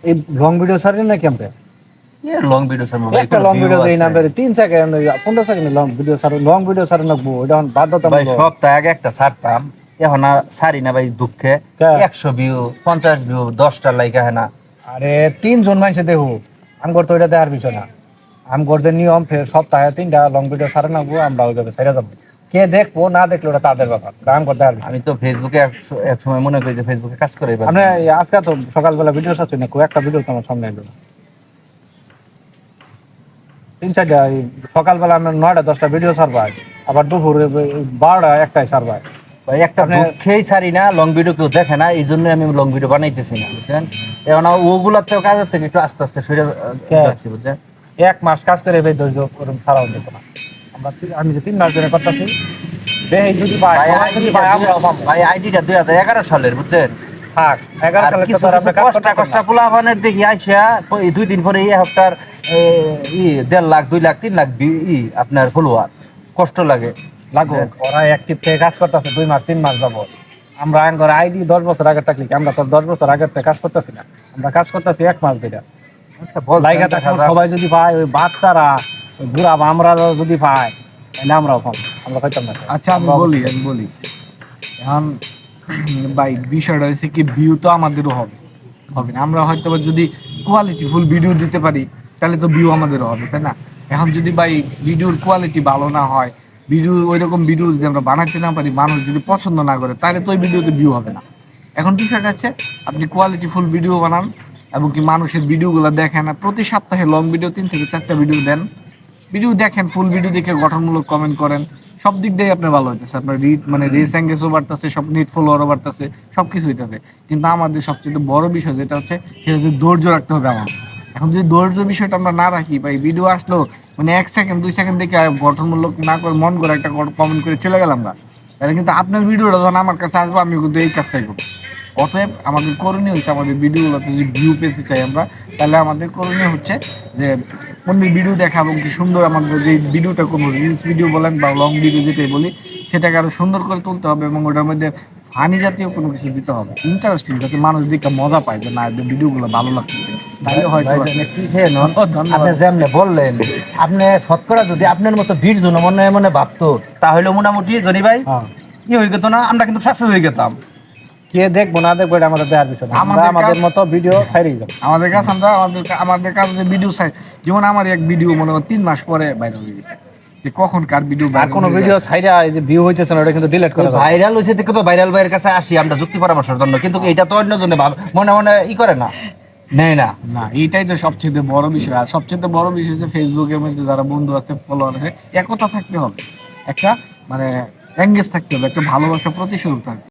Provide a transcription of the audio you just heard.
এই long video ছাড়েন না ক্যাম্পে লং ভিডিও স্যার একটা লং ভিডিও দেই না বেরে 3 সেকেন্ড 15 সেকেন্ড লং ভিডিও ছাড়েন না এটা বাধ্যতামূলক ভাই সপ্তাহে আগে একটা ছাড়তাম এখন আর ছাড়ি না ভাই দুঃখে 100 ভিউ 50 ভিউ 10টা লাইক হয় না। আরে 3 জন মানুষ দেখো আমগর তো এটা দেখার বিষয় না আমগর যে নিয়ম ফের সপ্তাহে 3টা লং ভিডিও ছাড়েন না আমরা ওইভাবে ছেড়ে যাবো কে দেখবো না দেখলো ওটা তাদের ব্যাপার কাম করতে পারবে। আমি তো ফেসবুকে এক সময় মনে করি যে ফেসবুকে কাজ করে আপনি আজকে তো সকালবেলা ভিডিও ছাড়ছি না একটা ভিডিও তো আমার সামনে এলো না 3-4টা সকালবেলা আমি 9টা-10টা ভিডিও ছাড়বাই আবার দুপুরে 12টা 1টায় ছাড়বাই ভাই একটা দুঃখেই ছাড়ি না লং ভিডিও কেউ দেখে না এই জন্য আমি লং ভিডিও বানাইতেছি না বুঝছেন এখন ওগুলার তো কাজের থেকে একটু আস্তে আস্তে সরে যাচ্ছি বুঝছেন 1 মাস কাজ করে ভাই ধৈর্য করুন ছাড়াও দেবো না আমি যে 3 মাস ধরে করতেছি দেখি যদি পাই আমরাও পাবো ভাই আইডিটা 2011 সালের বুঝছেন থাক 11 সালে তো আমরা কাজ করতে পোলাপানের দেখি আইসা 2 দিন পরে এই হপ্তার 1.5 লাখ 2 লাখ 3 লাখ আপনার ফলোয়ার কষ্ট লাগে লাগো ওরা অ্যাক্টিভ থেকে কাজ করতেছে 2 মাস 3 মাস যাবো আমরা আঙ্গর আইডি 10 বছর আগে থাকলে আমরা তো 10 বছর আগে থেকে কাজ করতেছি না আমরা কাজ করতেছি 1 মাস ধরে আচ্ছা বল লাইগা থাকা সবাই যদি পায় ওই বাচ্চারা ওই বুড়া আমরা যদি পায় তাহলে আমরাও পাবো আমরা পাইতাম না। আচ্ছা আমি বলি এখন ভাই বিষয়টা হচ্ছে কি ভিউ তো আমাদেরও হবে না আমরা হয়তো যদি কোয়ালিটিফুল ভিডিও দিতে পারি তাহলে তো ভিউ আমাদেরও হবে তাই না। এখন যদি ভাই ভিডিওর কোয়ালিটি ভালো না হয় ভিডিও ওইরকম ভিডিও যদি আমরা বানাতে না পারি মানুষ যদি পছন্দ না করে তাহলে তো ওই ভিডিওতে ভিউ হবে না। এখন বিষয়টা হচ্ছে আপনি কোয়ালিটিফুল ভিডিও বানান এবং কি মানুষের ভিডিওগুলো দেখেন আর প্রতি সপ্তাহে লং ভিডিও 3 থেকে 4টা ভিডিও দেন ভিডিও দেখেন ফুল ভিডিও দেখে গঠনমূলক কমেন্ট করেন সব দিক দিয়ে আপনার ভালো হইতেছে আপনার মানে রিচ এঙ্গেজও বাড়তেছে সব নেট ফলোয়ারও বাড়তেছে সব কিছু হইতেছে কিন্তু আমাদের সবচেয়ে বড় বিষয় যেটা হচ্ছে সেটা হচ্ছে ধৈর্য রাখতে হবে আমাদের। এখন যদি ধৈর্য বিষয়টা আমরা না রাখি বা ভিডিও আসলো মানে 1 সেকেন্ড 2 সেকেন্ড দেখে গঠনমূলক না করে মন করে একটা কমেন্ট করে চলে গেলাম না তাহলে কিন্তু আপনার ভিডিওটা যখন আমার কাছে আসবো আমি কিন্তু এই কাজটাই করবো। অতএব আমাদের করণীয় হচ্ছে আমাদের ভিডিওগুলোতে যদি ভিউ পেতে চাই আমরা তাহলে আমাদের করণীয় হচ্ছে যে অন্যের ভিডিও দেখা এবং কি সুন্দর আমাদের যে ভিডিওটা করবো রিলস ভিডিও বলেন বা লং ভিডিও যেটাই বলি সেটাকে আরো সুন্দর করে তুলতে হবে এবং ওটার মধ্যে ফানি জাতীয় কোনো কিছু দিতে হবে ইন্টারেস্টিং যাতে মানুষ দিকে মজা পায় যে না ভিডিওগুলো ভালো লাগছে তাহলে হয়তো আপনি যেমনি বললেন আপনি শতকরা যদি আপনার মতো ভিড় জন মনে মনে ভাবতো তাহলে মোটামুটি জনি ভাই কি হয়ে যেত না আমরা কিন্তু সাকসেস হয়ে যেতাম। কে দেখবো না দেখবো এটা আমাদের দেওয়ার বিষয় না আমাদের মতো ভিডিও ছাড়িয়ে যাবো আমাদের কাছে আমাদের কাছে ভিডিও চাই যেমন আমার এক ভিডিও মনে হয় 3 মাস পরে ভাইরাল হয়ে গেছে যে কখন কার ভিডিও আর কোনো ভিডিও ছাইরা এই যে ভিউ হইতেছে না ওটা কিন্তু ডিলিট করে দাও ভাইরাল হইছে দেখো তো ভাইরাল ভাইয়ের কাছে আসি আমরা যুক্তি পরামর্শের জন্য কিন্তু এটা তো অন্য জন্য মনে মনে করে না নেই না এইটাই তো সবচেয়ে বড় বিষয় আর সবচেয়ে বড় বিষয় হচ্ছে ফেসবুকের মধ্যে যারা বন্ধু আছে ফলোয়ার আছে একতা থাকতে হবে একটা মানে এঙ্গেজ থাকতে হবে একটা ভালোবাসা প্রতিশোধ থাকবে।